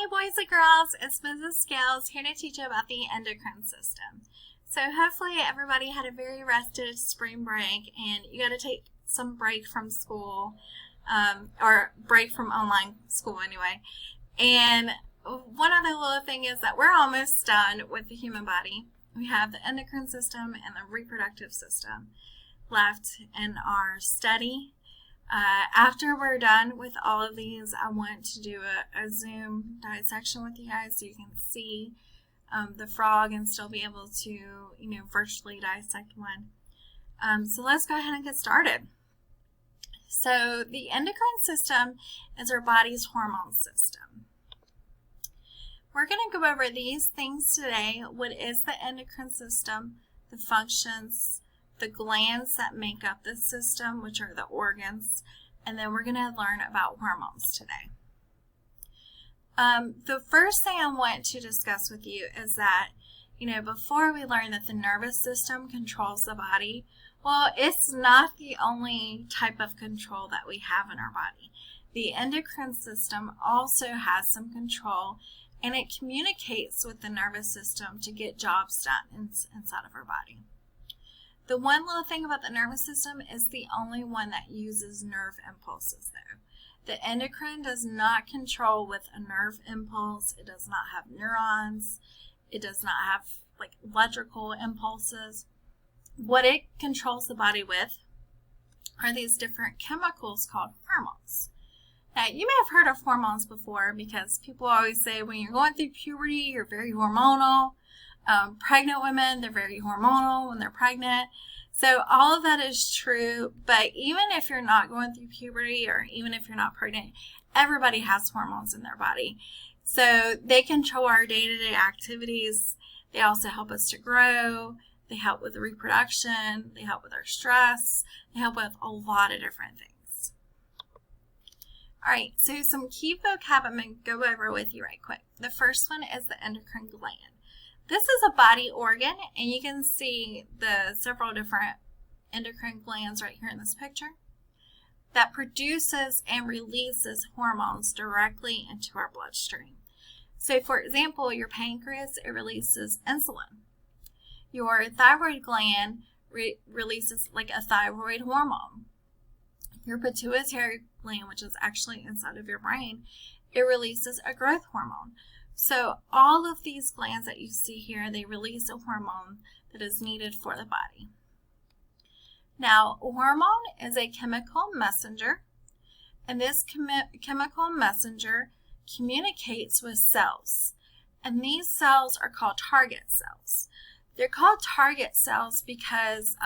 Hey boys and girls, it's Mrs. Scales here to teach you about the endocrine system. So hopefully everybody had a very rested spring break and you got to take some break from school, or break from online school anyway. And one other little thing is that we're almost done with the human body. We have the endocrine system and the reproductive system left in our study. After we're done with all of these, I want to do a Zoom dissection with you guys so you can see the frog and still be able to, virtually dissect one. So let's go ahead and get started. So the endocrine system is our body's hormone system. We're going to go over these things today. What is the endocrine system, the functions, the glands that make up the system, which are the organs, and then we're going to learn about hormones today. The first thing I want to discuss with you is that, before we learn that the nervous system controls the body, well, it's not the only type of control that we have in our body. The endocrine system also has some control, and it communicates with the nervous system to get jobs done inside of our body. The one little thing about the nervous system is the only one that uses nerve impulses, though. The endocrine does not control with a nerve impulse. It does not have neurons. It does not have electrical impulses. What it controls the body with are these different chemicals called hormones. Now, you may have heard of hormones before because people always say when you're going through puberty, you're very hormonal. Pregnant women, they're very hormonal when they're pregnant. So all of that is true, but even if you're not going through puberty or even if you're not pregnant, everybody has hormones in their body. So they control our day-to-day activities. They also help us to grow. They help with reproduction. They help with our stress. They help with a lot of different things. All right, so some key vocab I'm going to go over with you right quick. The first one is the endocrine gland. This is a body organ, and you can see the several different endocrine glands right here in this picture that produces and releases hormones directly into our bloodstream. So, for example, your pancreas, it releases insulin. Your thyroid gland releases a thyroid hormone. Your pituitary gland, which is actually inside of your brain, it releases a growth hormone. So all of these glands that you see here, they release a hormone that is needed for the body. Now, a hormone is a chemical messenger, and this chemical messenger communicates with cells. And these cells are called target cells. They're called target cells because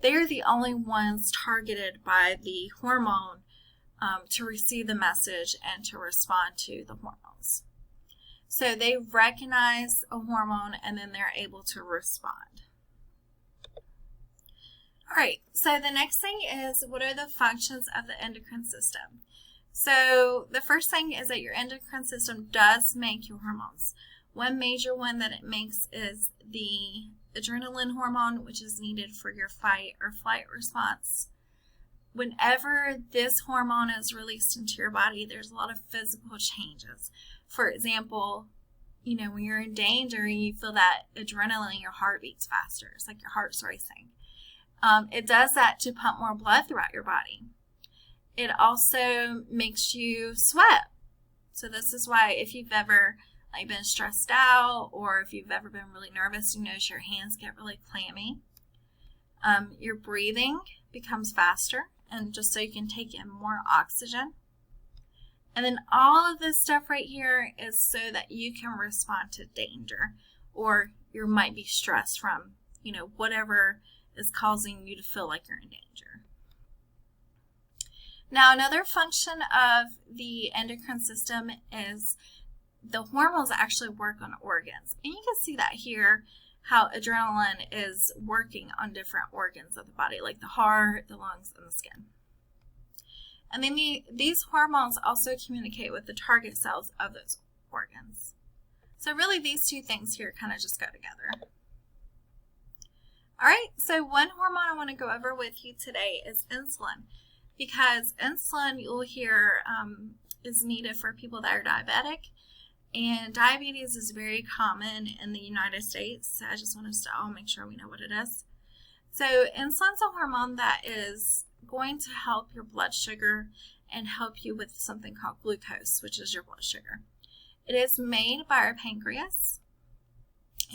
they're the only ones targeted by the hormone to receive the message and to respond to the hormones. So they recognize a hormone and then they're able to respond. All right, so the next thing is, what are the functions of the endocrine system? So the first thing is that your endocrine system does make your hormones. One major one that it makes is the adrenaline hormone, which is needed for your fight or flight response. Whenever this hormone is released into your body, there's a lot of physical changes. For example, when you're in danger and you feel that adrenaline, your heart beats faster. It's like your heart's racing. It does that to pump more blood throughout your body. It also makes you sweat. So this is why if you've ever been stressed out or if you've ever been really nervous, you notice your hands get really clammy. Your breathing becomes faster, and just so you can take in more oxygen. And then all of this stuff right here is so that you can respond to danger, or you might be stressed from, whatever is causing you to feel like you're in danger. Now, another function of the endocrine system is the hormones actually work on organs. And you can see that here, how adrenaline is working on different organs of the body, like the heart, the lungs, and the skin. And then these hormones also communicate with the target cells of those organs. So really these two things here kind of just go together. All right, so one hormone I want to go over with you today is insulin, because insulin, you'll hear, is needed for people that are diabetic, And diabetes is very common in the United States. So I just want us to all make sure we know what it is. So insulin's a hormone that is going to help your blood sugar and help you with something called glucose, which is your blood sugar. It is made by our pancreas.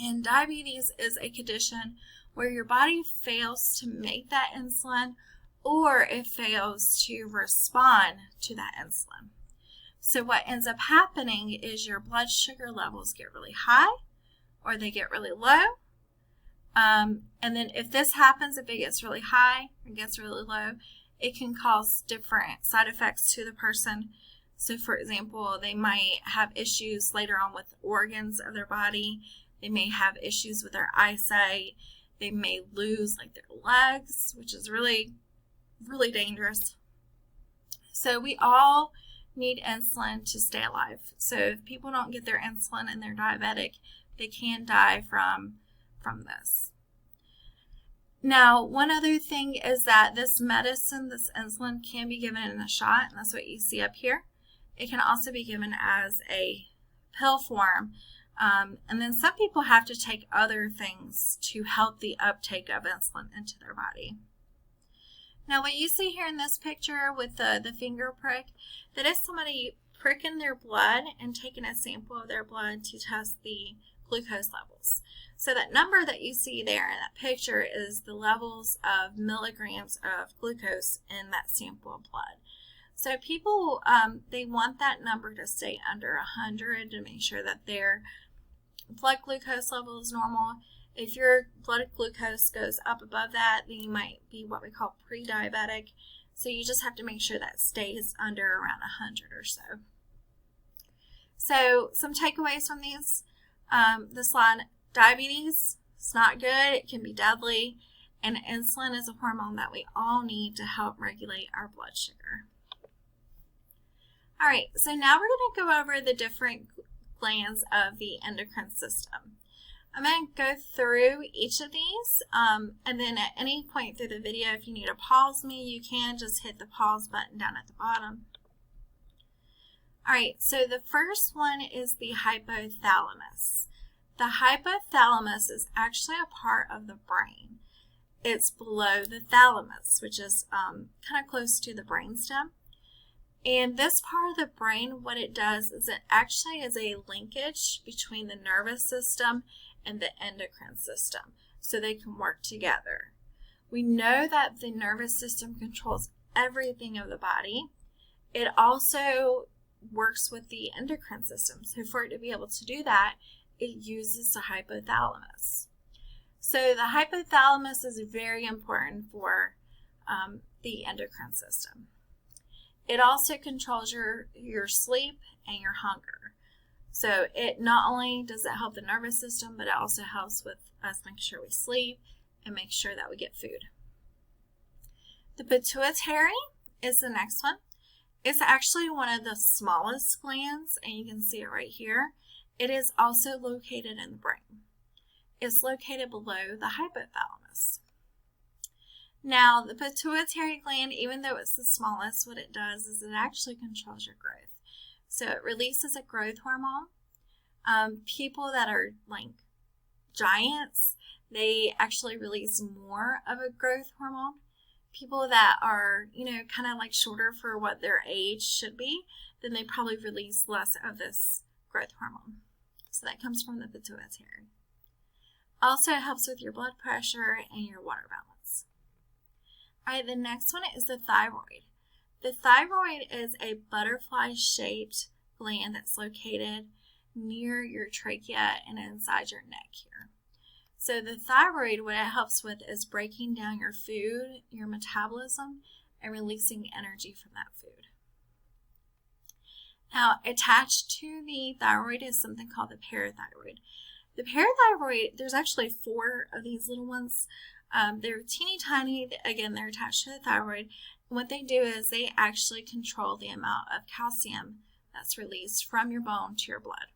And diabetes is a condition where your body fails to make that insulin, or it fails to respond to that insulin. So what ends up happening is your blood sugar levels get really high or they get really low. And then if this happens, if it gets really high or gets really low, it can cause different side effects to the person. So for example, they might have issues later on with organs of their body. They may have issues with their eyesight. They may lose like their legs, which is really, really dangerous. So we all need insulin to stay alive. So if people don't get their insulin and they're diabetic, they can die from this. Now, one other thing is that this medicine, this insulin, can be given in a shot, and that's what you see up here. It can also be given as a pill form, and then some people have to take other things to help the uptake of insulin into their body. Now, what you see here in this picture with the finger prick, that is somebody pricking their blood and taking a sample of their blood to test the glucose levels. So that number that you see there in that picture is the levels of milligrams of glucose in that sample of blood. So people, they want that number to stay under 100 to make sure that their blood glucose level is normal. If your blood glucose goes up above that, then you might be what we call pre-diabetic. So you just have to make sure that stays under around 100 or so. So some takeaways from this slide: diabetes, it's not good, it can be deadly, and insulin is a hormone that we all need to help regulate our blood sugar. All right, so now we're going to go over the different glands of the endocrine system. I'm going to go through each of these, and then at any point through the video, if you need to pause me, you can just hit the pause button down at the bottom. All right, so the first one is the hypothalamus. The hypothalamus is actually a part of the brain. It's below the thalamus, which is kind of close to the brainstem. And this part of the brain, what it does is it actually is a linkage between the nervous system and the endocrine system, so they can work together. We know that the nervous system controls everything of the body. It also works with the endocrine system. So for it to be able to do that, it uses the hypothalamus. So the hypothalamus is very important for the endocrine system. It also controls your sleep and your hunger. So it not only does it help the nervous system, but it also helps with us making sure we sleep and make sure that we get food. The pituitary is the next one. It's actually one of the smallest glands, and you can see it right here. It is also located in the brain. It's located below the hypothalamus. Now, the pituitary gland, even though it's the smallest, what it does is it actually controls your growth. So it releases a growth hormone. People that are like giants, they actually release more of a growth hormone. People that are, kind of like shorter for what their age should be, then they probably release less of this growth hormone. So that comes from the pituitary. Also, it helps with your blood pressure and your water balance. All right, the next one is the thyroid. The thyroid is a butterfly-shaped gland that's located near your trachea and inside your neck here. So the thyroid, what it helps with is breaking down your food, your metabolism, and releasing energy from that food. Now, attached to the thyroid is something called the parathyroid. The parathyroid, there's actually 4 of these little ones. They're teeny tiny. Again, they're attached to the thyroid. And what they do is they actually control the amount of calcium that's released from your bone to your blood.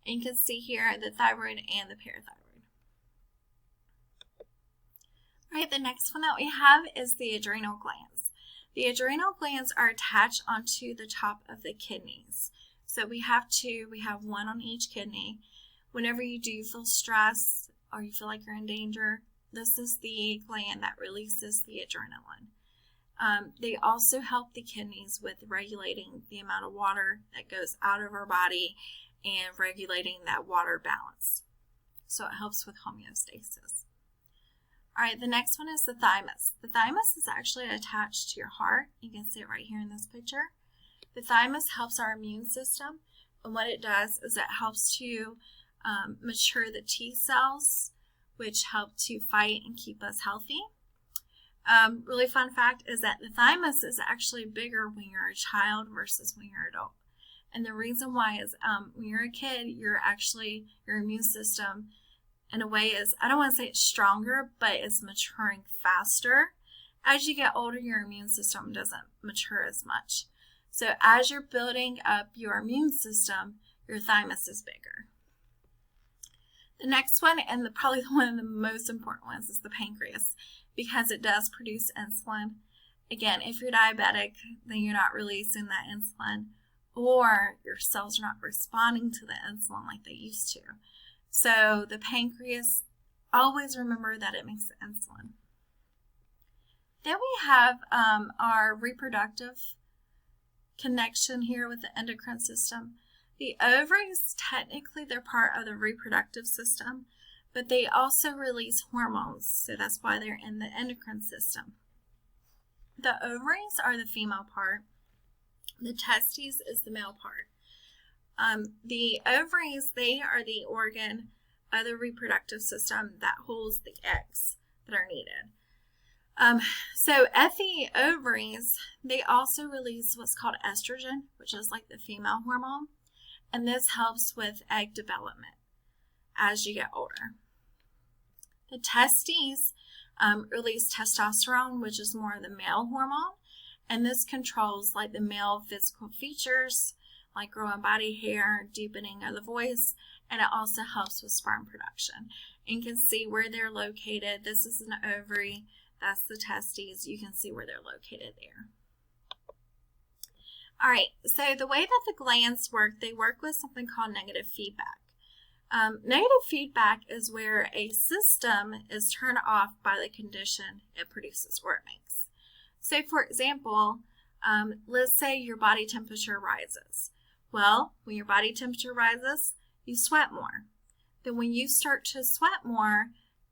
And you can see here the thyroid and the parathyroid. All right, the next one that we have is the adrenal glands. The adrenal glands are attached onto the top of the kidneys. So we have two. We have one on each kidney. Whenever you do feel stress or you feel like you're in danger, this is the gland that releases the adrenaline. They also help the kidneys with regulating the amount of water that goes out of our body and regulating that water balance. So it helps with homeostasis. All right, the next one is the thymus. The thymus is actually attached to your heart. You can see it right here in this picture. The thymus helps our immune system, and what it does is it helps to mature the T cells, which help to fight and keep us healthy. Really fun fact is that the thymus is actually bigger when you're a child versus when you're an adult. And the reason why is when you're a kid, your immune system in a way is, I don't want to say it's stronger, but it's maturing faster. As you get older, your immune system doesn't mature as much. So as you're building up your immune system, your thymus is bigger. The next one, and probably one of the most important ones, is the pancreas, because it does produce insulin. Again, if you're diabetic, then you're not releasing that insulin, or your cells are not responding to the insulin like they used to. So the pancreas, always remember that it makes the insulin. Then we have our reproductive connection here with the endocrine system. The ovaries, technically, they're part of the reproductive system, but they also release hormones, so that's why they're in the endocrine system. The ovaries are the female part. The testes is the male part. The ovaries, they are the organ of the reproductive system that holds the eggs that are needed. So at the ovaries, they also release what's called estrogen, which is like the female hormone, and this helps with egg development as you get older. The testes release testosterone, which is more of the male hormone, and this controls like the male physical features, like growing body hair, deepening of the voice, and it also helps with sperm production. And you can see where they're located. This is an ovary. That's the testes. You can see where they're located there. All right, so the way that the glands work, they work with something called negative feedback. Negative feedback is where a system is turned off by the condition it produces or it makes. So for example, let's say your body temperature rises. Well, when your body temperature rises, you sweat more. Then when you start to sweat more,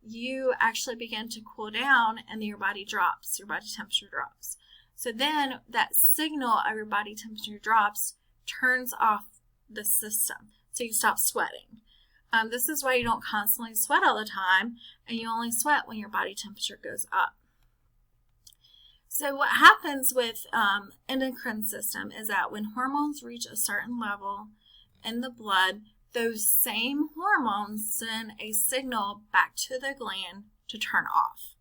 you actually begin to cool down and then your body drops, your body temperature drops. So then that signal of your body temperature drops turns off the system. So you stop sweating. This is why you don't constantly sweat all the time, and you only sweat when your body temperature goes up. So what happens with endocrine system is that when hormones reach a certain level in the blood, those same hormones send a signal back to the gland to turn off.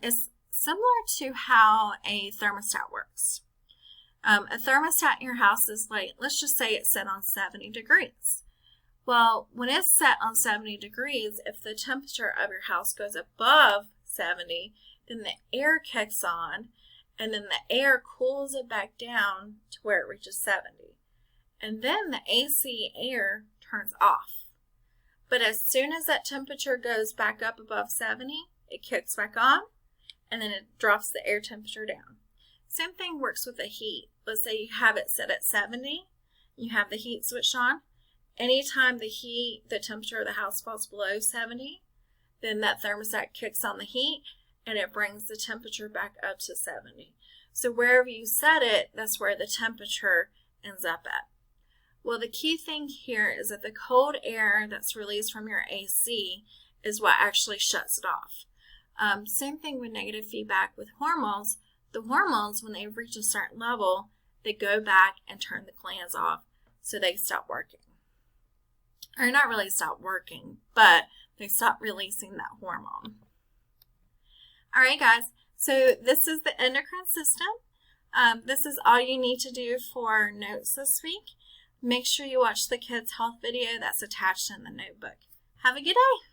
It's similar to how a thermostat works. A thermostat in your house is like, let's just say it's set on 70 degrees. Well, when it's set on 70 degrees, if the temperature of your house goes above 70, then the air kicks on, and then the air cools it back down to where it reaches 70. And then the AC air turns off. But as soon as that temperature goes back up above 70, it kicks back on, and then it drops the air temperature down. Same thing works with the heat. Let's say you have it set at 70, you have the heat switched on. Anytime the temperature of the house falls below 70, then that thermostat kicks on the heat and it brings the temperature back up to 70. So wherever you set it, that's where the temperature ends up at. Well, the key thing here is that the cold air that's released from your AC is what actually shuts it off. Same thing with negative feedback with hormones. The hormones, when they reach a certain level, they go back and turn the glands off so they stop working. Or not really stop working, but they stop releasing that hormone. All right, guys, so this is the endocrine system. This is all you need to do for notes this week. Make sure you watch the Kids Health video that's attached in the notebook. Have a good day.